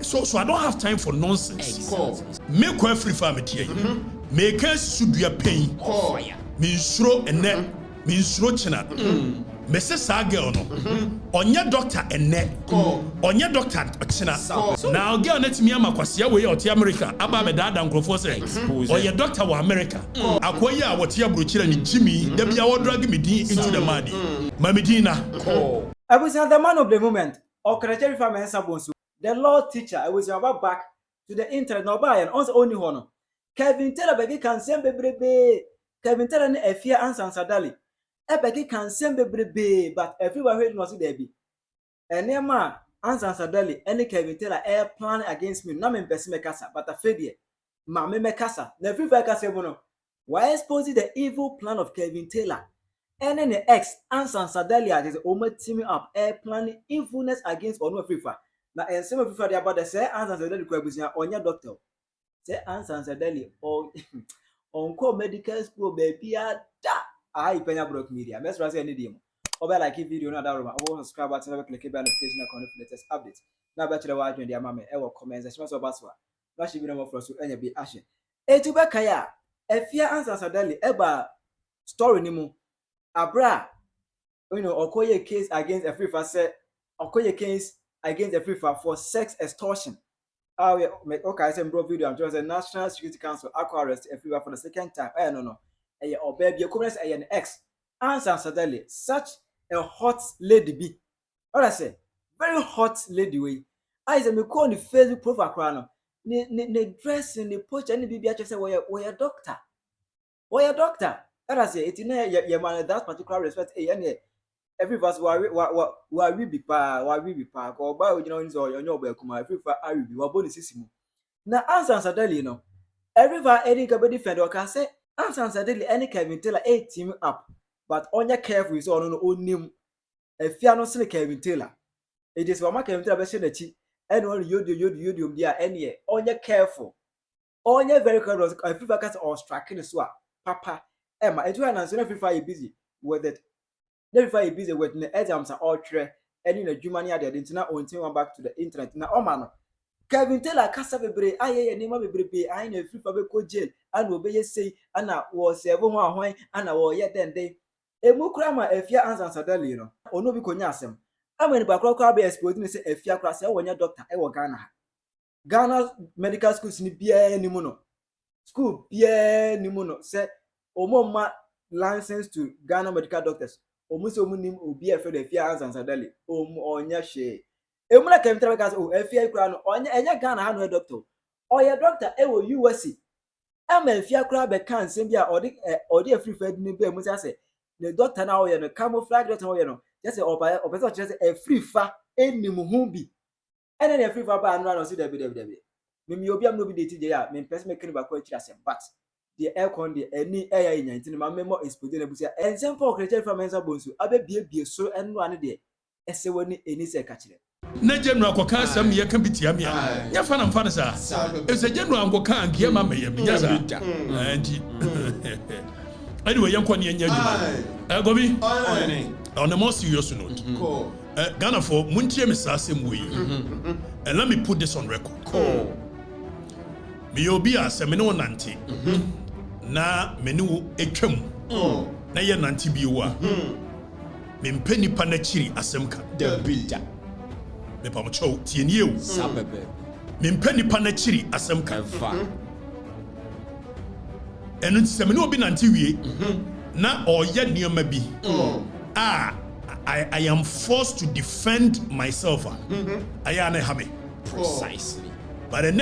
So I don't have time for nonsense. Make Afrifa metie. Make sudua pain. Me nsuro ene, me nsuro china. Me se sa girl no. Onye doctor ene. Onye doctor china. Now girl net me amakwase we oti America. Aba be dada nkrofo say. Oye doctor wa America. Akoye a wote abrochira ni Jimmy, dem ya wo drag me din into the mud. Mamedina. I was the man of the moment. Okatakyie Afrifa, the law teacher. I was about back to the internet. No buy and only one. Kevin Taylor baby can send baby. Kevin Taylor ne Ex Anne Sansa baby can send baby, but everyone heard no see there be. And near ma Anne Sansa any Kevin Taylor air plan against me. No me person me kasa, but a failure. Ma me kasa. Na free fire kasa bono. Why exposing the evil plan of Kevin Taylor? And then the Ex Anne Sansa is almost teaming up, air planning evilness against Onu Afrifa. Now, and some of you about the say Anne Sansa on your doctor. Say Anne Sansa on call medical school, baby. I Penyah broke media. Let's say any demo. Over like a video, not that I will subscribe button, never click the notification icon for the latest updates. Now, back to the wide media, mamma, I will comment as much as possible. That should be no more for us to any be ashen. Etubakaya, Ex Anne Sansa eba story nimu. Abra, Okoye case against Afrifa said Okoye case against Afrifa for sex extortion. Okay, I said bro video. I'm just the National Security Council arrest Afrifa for the second time. No. Or baby, your comments an Ex Anne Sansa such a hot lady be. What I say, very hot lady way. I said me call the Facebook profile crown. Ne dressing the poach and the baby actually say we a doctor. We a doctor. That I say it in your man that particular respect. Every verse why we be pa or by or your bell come every for I will be bonissimo. Now Anne Sansa every var any can be defender can say Anne Sansa any Kevin Taylor a team up, but on your careful is on own name a fiano silly Kevin Taylor. It is what my Kevin Taylor the chi and on you dear any on your careful. On your very careful if you or striking the swap, papa. Emma, it will answer every fire busy with it. Every fire busy with the exams are all true, and in the Germany, the internet on one back to the internet. Now, oh man, Kevin Taylor, Cassabre, I name of a baby, I know free for a jail, and obey say, Anna was a woman, Anna or yet then they. A mukrama, if your answer Sadalino, or no beconyasem. I mean, Bacroca be exposing say if your class, when your doctor, I will Ghana medical schools ni Pierre Nimuno. School Pierre Nimuno said. Omoma license to Ghana medical doctors. Omuso munim obi efe de Ex Anne Sansa onya she. Emuna kemtra ka o efia kura no onya enya Ghana ha no doctor. Oya doctor e wo USC. Ama efia kura be kan sem bia odi Afrifa ni be mu say the doctor na oya no camouflage doctor oya no. Just say opeso just Afrifa enim hu bi. Ene na Afrifa ba anu no si da bi. Me obi am no bi de ti ya me person make ba ko akira sem but the aircon the any air in 19 my memo is put in a busia and some for Okatakyie from Mensa Bonsu abe bie so and one de ese woni eni se ka kire na general koka sam ye kan bitia me ya fa na mfa sa e se general koka anke ma me ye binya sa anti anyway yanko ne nya aduma gobi on a more serious note Ghana for muntie me sa sem we and let me put this on record me obi a se me no nante na me ne wo etwam na ye nante bi wo a me mpa nipa na chiri asem ka da bida me pa mo chow tie nie o sabebe me mpa nipa na chiri asem ka fa enu se me ne obi nante wie na oye nioma bi I am forced to defend myself ayana hame precisely. But then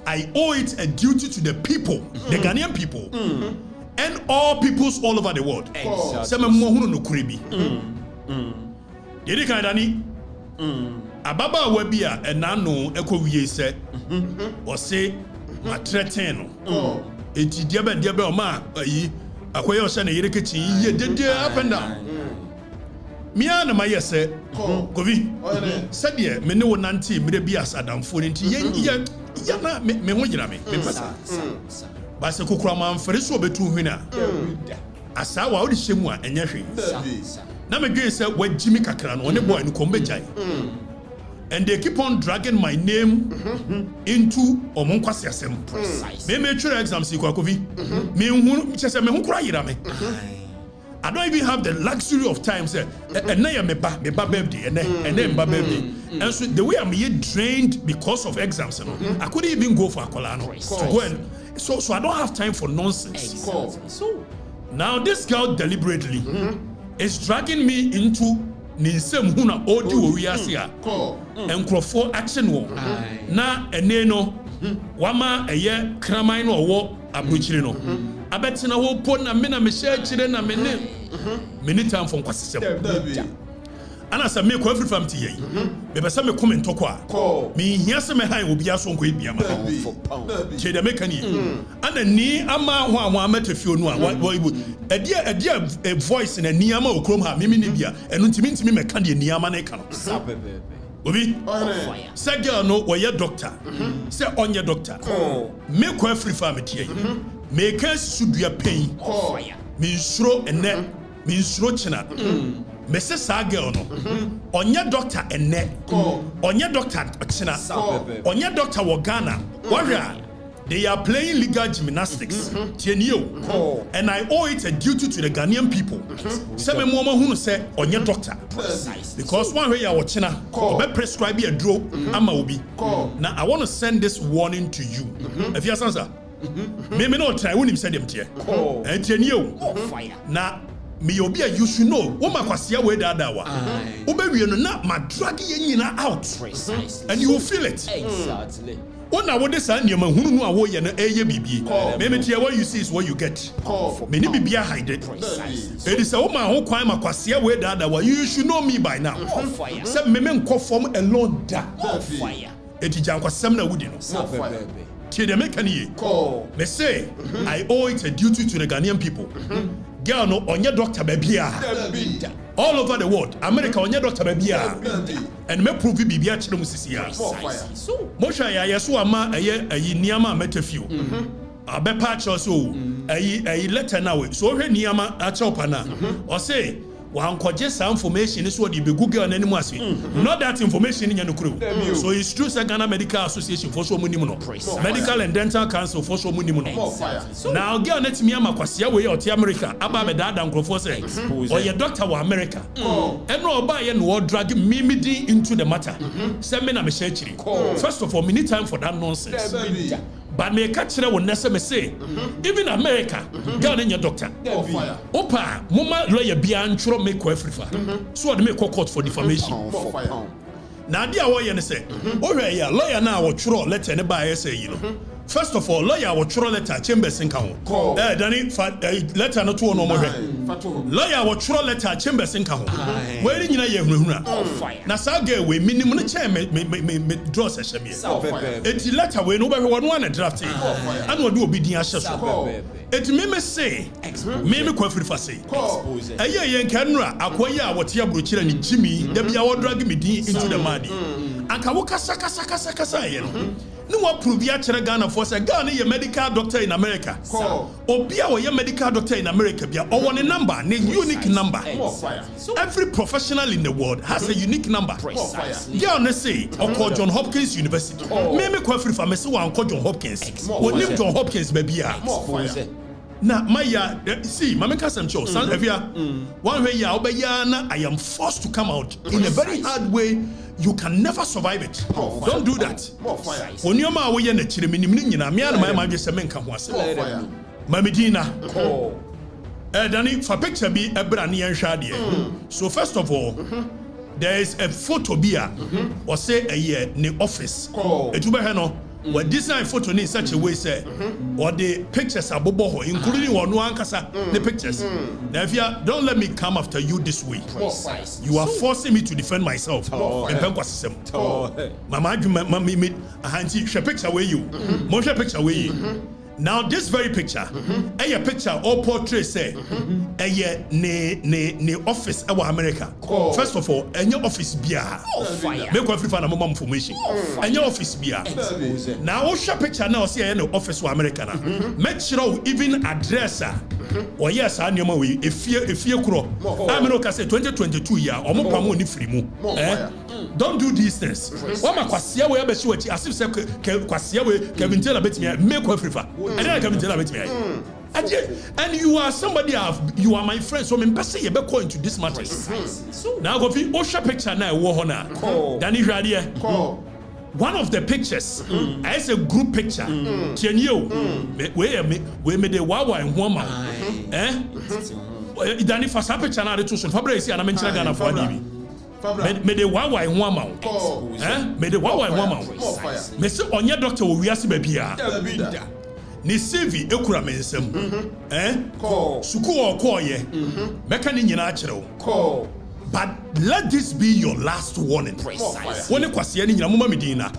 I owe it a duty to the people, the Ghanaian people, and all peoples all over the world. Some mohunu no kuribi. Yedi kanani. Ababa wabia enano eko wiye se. Ose matreteno. Eti diabe oma ayi akoye ose na yere kechi ye dede up and down. Mia na maye se govi said me ne wonante me bi as adamfo nti ye na me ho gyina me pasa ba se kokura ma mfere so betu hwina asa wa odi hyemu a enya hwe na me dwen se wagimi kakra no ne boy no kombejai and they keep on dragging my name into omonkwasi asem. Me make sure exams ikwakovi. Me hu chese me hu kura yira me. I don't even have the luxury of time say and na me ba birthday and then ba birthday. And so the way I'm here drained because of exams, you know, I couldn't even go for Akolano to go and so I don't have time for nonsense. So now this girl deliberately is dragging me into Ninsem huna odi wo wiase a enkrofo action wo na ene no wama eye kraman no wo abrochire no abetina wo po na me na me share chire na me ne time for nkwasesem ana sa me ko Afrifa mti yi me be sa me comment to kwa me hia se me han obi aso nko ebia ma che de make ni ana ni ama ho anwa amatafio no a edia voice na ni ama okrom ha me ne bia eno ntimi me ka de ni ama na ka no obi say girl no wo ye doctor say onye doctor me ko Afrifa mti yi me ka sudua pain me nsuro ene me nsuro china Mrs. Sagel no onye doctor ene onye doctor china onye doctor wo Ghana warrior they are playing legal gymnastics tienio and I owe it a duty to the Ghanaian people say me mo hunu say onye doctor because one way ya wo china obe prescribe a draw ama obi now I want to send this warning to you if you answer me no try when him say them tie and tienio na me obi a you should know wo makwasia we dada wa wo be wie no na ma drag ye nyina out and you will feel it exactly Ona wo de sa niam hunu no a wo ye no eye bibie me tie what you see is what you get me ni bibia hide it is a wo ma ho kwan makwasia we dada wa you should know me by now say me nko form alone da etija nkwasem na wudi no tie de make ani me say I owe it a duty to the Ghanaian people girl no onye doctor babia all over the world America onye doctor babia and me prove bibia chire mu sisia mo hwa ya yeso ama ayi niama metafio abepa cho so ayi letter na we so hwe niama a chopa na o say wankwaje some information so the Google na animu ase not that information nya no kuro so it's true say Ghana Medical Association for so munim no Medical and Dental Council for so munim no now girl na timi amakwasia we oti America aba be dada nkrofo say or your doctor wa America and no oba ye no drag me into the matter say me na me share chiri first of all me need time for that nonsense but me catch re won nese me say even America girl na your doctor opa mama lawyer bia ntro make ko Afrifa so they make court for defamation na dia wo ye ne say o hwe ya lawyer na wo twro letter ne ba ye say you know first of all lawyer wo twro letter chambers nka ho dani letter no to no mo hwe lawyer wo twro letter chambers nka ho we ri nyina ye hunahuna na sa ga we minim no che me draw session me eti letter we no be hwe no na draft and wo do obi din ahye so eti me say me ko Afrifa say aye ye nka nura akoye a wote abrochira ni jimi da bia wo drag me din into the madi anka wo kasa ye no no wa prove ya chere Ghana for say Ghana ye medical doctor in America obia wo ye medical doctor in America bia o one number ne unique number every professional in the world has a unique number Ghana say o John Hopkins University me ko Afrifa me say wa anko John Hopkins woni John Hopkins ba bia na maya see mama kasam cho san avia one way ya obeya na I am forced to come out in a very hard way. You can never survive it. Don't do that. When you ma we na chire minim ni nyina me ana ma je se menka ho ase mamedina dani for picture bi ebra ne yanhwa de so first of all there is a photo bia or say a year ne office etuba he no we design photo in such a way say or the pictures are bobo including one ankasa the pictures now if you don't let me come after you this way you are forcing me to defend myself mama me ahanti share picture where you mo share picture where you now this very picture a picture or portrait say a ne office our America first of all any office bia make Afrifa na mama information any office bia now what share picture now see any office wa America na make sure even address or yes, I know we if you crow. I mean, okay, say 2022 year or more pamo ni free mu. Don't do these things. What my kwasia we be sure as if say kwasia we Kevin tell about me make Afrifa. I don't Kevin tell about me. And you are somebody you are my friend, so I'm say you be call into this matter. Now go fi Osha picture na wo hona. Dani hwade one of the pictures as a group picture. Tienyo we me de wawa en ho ma. Dani fa sa picture na de to so Fabra isi ana menchira Ghana for adibi. Me de wawa en ho ma. Me de wawa en ho ma. Me se onye doctor wo wiase ba bia. Ni CV ekura mensem suku okoye meka ni nyina akere wo but let this be your last warning. Woni kwase ni nyina moma medina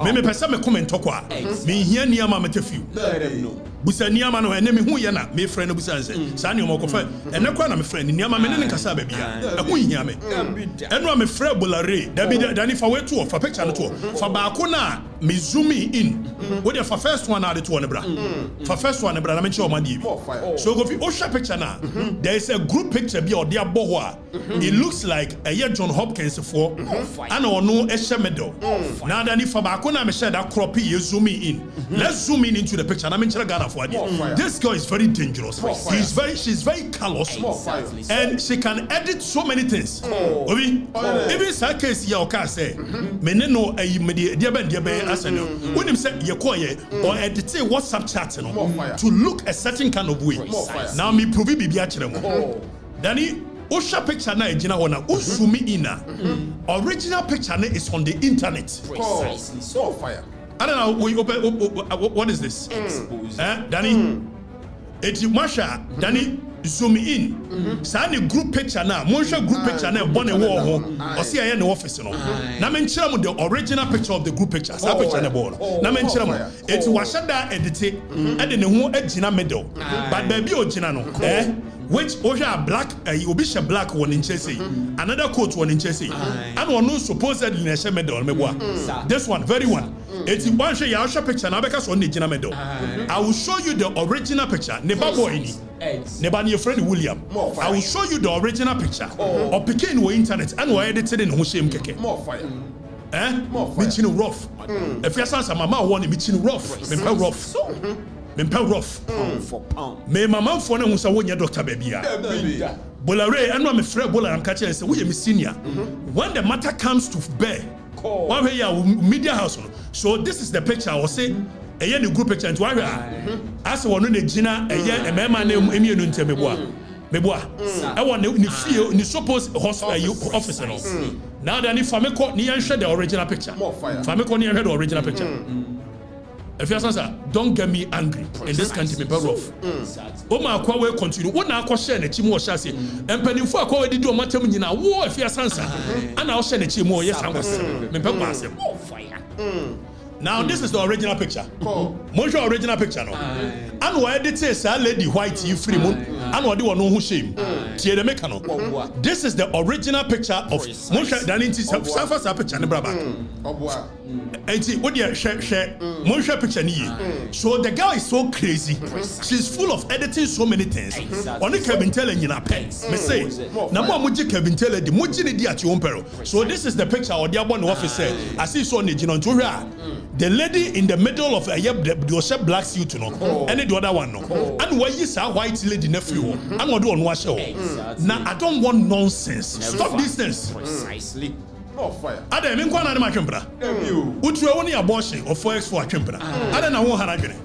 me pesa me comment kwa me hia ni ama metefiu busa ni ama no ene me hu ye na me friend no busa nse sa ni o mokofa ene kwa na me friend ni ama me ne nkasa ba bia ehu hia me eno me friend bolare dani fa wetu of picture no to fa ba ko na me zoom in what the first one na the to one bra for first one bra na me che o ma di so go fi o sha picture na there is a group picture bi o de abo ho a it looks like a John Hopkins for and ono e she medal na dani fa ba ko na me share that crop you zoom in let's zoom in into the picture na me che Ghana. This girl is very dangerous. She's very callous, and she can edit so many things. Even that case, you can say, "Meneno ayi medi diabe aseno." When him say you call ye or edit WhatsApp chat to look a certain kind of way. Now me prove bibi achiremo. Dani Osha picture na ejina ona usumi ina. Original picture na is on the internet. Precisely so. Fire. I don't know. We open. What is this? Danny, it's Masha. Danny, zoom in. Sani group picture now. Monsha group picture now. Born a war home. Or see I in the office. No. Na menchira mo the original picture of the group picture. Sa picture na born. Na menchira mo. It's washada edit. Ede ne ho ejina middle. But baby ojina no. Which Osha black, Obisha black one in Chelsea, another coat one in Chelsea, and one no supposedly in a medal. This one, very one. It's one show your picture, Nabekas on the Jina medal. I will show you the original picture, Neba boy, Neba your friend William. I will show you the original picture of Pekin or internet and we're edited in Hoshem Keke. More fire. Mitching rough. If your son's a mama one, Mitching rough, rough. Mempel rough for pound. Me mama for no so wonya doctor baby ya. Bolare and me frɛ Bola am catch and say we me senior. When the matter comes to bear, one way ya media house. So this is the picture I will say eye the group picture and why as one no gina eye e mema na emi enu ntem meboa I want ni feel ni suppose hospital officer no. Now then if fameko ni share the original picture. Fameko ni share the original picture. If you answer, don't get me angry in this country, me rough. Oma akwa we continue. What na akwa share na chimu o share say. Empanifo akwa we di o matem nyina. Wo if you answer, ana o share na chimu yes angwas. Me pe kwa asem. Now this is the original picture. Monjo original picture no. And why edit say lady white you free moon. And what do one who shame. Tie the make no. This is the original picture of Monjo Daninti Safa picture ne braba. And see what you share Monjo picture ni. So the girl is so crazy. She's full of editing so many things. Only Kevin telling you na pen. Me say na mo muji Kevin tell the muji ni di at your peril. So this is the picture or the one office said. I see so ni jinon to the lady in the middle of the black suit, no, and the other one, no, and why you say white lady nephew, and what do on wash show? Now I don't want nonsense. Stop these things. Precisely. No fire. I don't mean one of my compra. Which were only abortion or 4x for a compra. I don't know how I get it.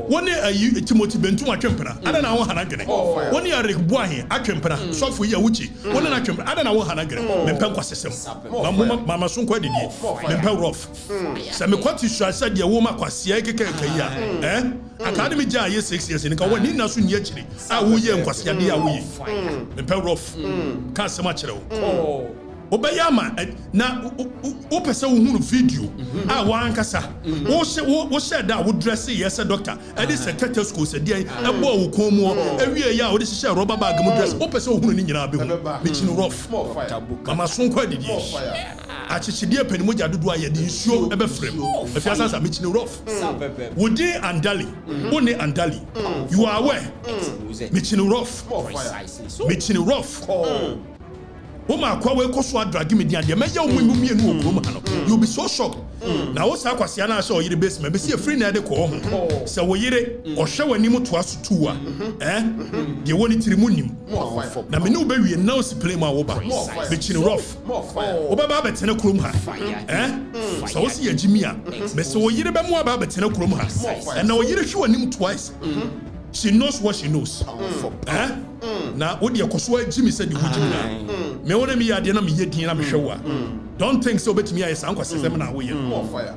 One year you Timothy Bentu a compra. I don't know how I get it. 1 year Rick Boy a compra. So for Yawichi. One and a compra. I don't know how I get it. Mempenqua system. Mamma soon quite did. Mempel rough. Samiquati said your woman was Yakia. Academy Jay 6 years in a one in Nasun Yachri. I will young was Yadia. Mempel rough. Can't so much. Obayama na o pese wo hunu video a wa ankasa wo share da wo dress yes doctor e dey secretary school se dey e bo wo kon mu awie ya wo dey share rubber bag mu dress o pese wo hunu ni nyina be hu me chin rough mama son kwa didi achichide pani moja dodo aye de nsuo e be frem afiasa sa me chin rough wo dey andali woni andali you are aware me chin rough me chin rough Oma kwa we koso adragi me dia de meya wo mu mienu okrom ha no you be so shocked na wo sa kwase na so yire base me be see free na de ko ho se wo yire o hwe wani mu to aso tu a de woni tiri mu nim na me ne wo be wie na o si play ma wo ba be chin rough wo ba betene krom ha so wo si yagimi a me se wo yire be mu ba betene krom ha na wo yire hwe wani mu twice she knows what she knows. Na odi yakoso agimi said the hujimi. Me wona me yade na me yedin na me hwewa. Don't think so betimi aye san kwasesem na wo ye. More fire.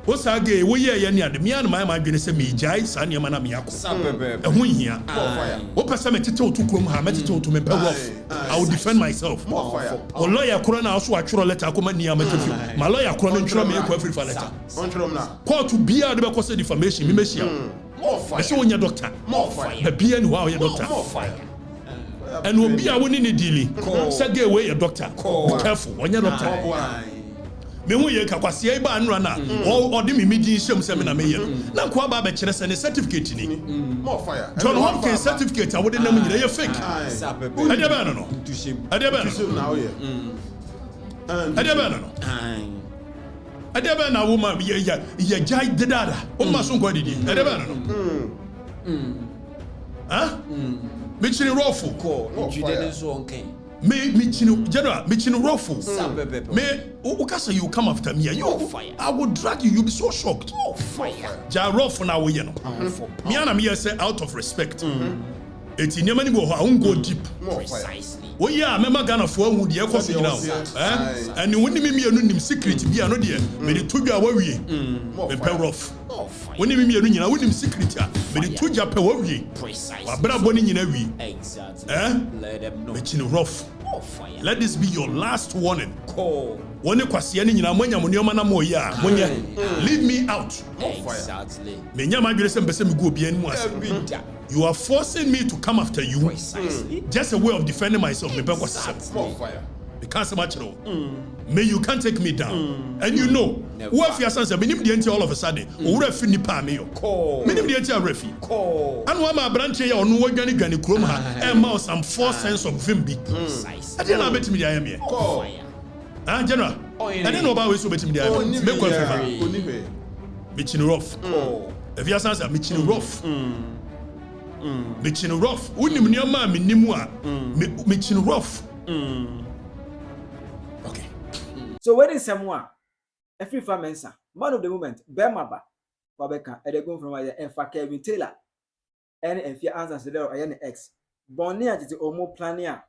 Wo sage wo ye ye ne ade me an my adwene se me jai san ne ma na me yakọ. Ehun hia. Wo pese me tete otu krom ha me tete otu me pe rough. I will defend myself. More fire. O lawyer kro na so atworo letter akoma ni amatefi. My lawyer kro no ntworo me ekwa Afrifa letter. Ontworo na. Court bia de be cause defamation me mehia. More fire. I say when your doctor. More fire. The be and wow your doctor. More fire. And will be a winning dealing. Say get away your doctor. Be careful when your doctor. Me hu ye kakwase ba anura na o de me di shem se me na me ye na kwa ba be kire se ne certificate ni more fire John Hopkins certificate awode na mu nyire ye fake ade ba no ade ba no na wo ye ade ba no ade ba na wo ma ye jai dedada o ma so kwa didi ade ba no me chini rofu ko jide so onken me chini general me chini rofu me ukasa you come after me I will drag you you'll be so shocked fire ja rofu na wo ye no me ana me say out of respect eti nyama ni go ho I won't go deep precisely wo ya mema Ghana fo ahu de ekoso nyina and woni me mienu nim secret bia no de me de todwa wawie me pe rough woni me mienu nyina wonim secret a me de todwa pe wawie wa bra boni nyina wi exactly let them know me chin rough let this be your last warning woni kwase ne nyina monya monoma na moye a monya leave me out exactly me nyama dwere se mpese me go obi anu ase you are forcing me to come after you just a way of defending myself me be kwase fire because much no may you can't take me down and you know who if your sons be nim de all of a sudden o wura fi nipa me yo me nim de anti refi and one my branch here onu wadwane dwane krom ha e ma some false sense of vim be I dey na betimi dey am here general I don't know about we so betimi dey am me ko fi me chin rough if your sons me chin rough me chin rough unim ne ma me nimu a me chin rough okay so when is someone Afrifa mensa man of the moment Bemaba Babeka edego from where en fa Kevin Taylor and N0NSENSE answers there or any ex bonny at the omo plania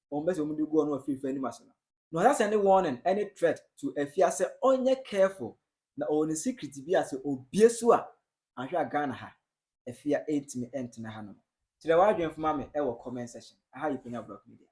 on best omu go no Afrifa any masona no that's any warning any threat to Afia say onye careful na on secret bi as obie so a ahwa Ghana ha Afia 8 me ent na ha no tire wa adwen fama me e wo comment section aha you Penyah Block Media.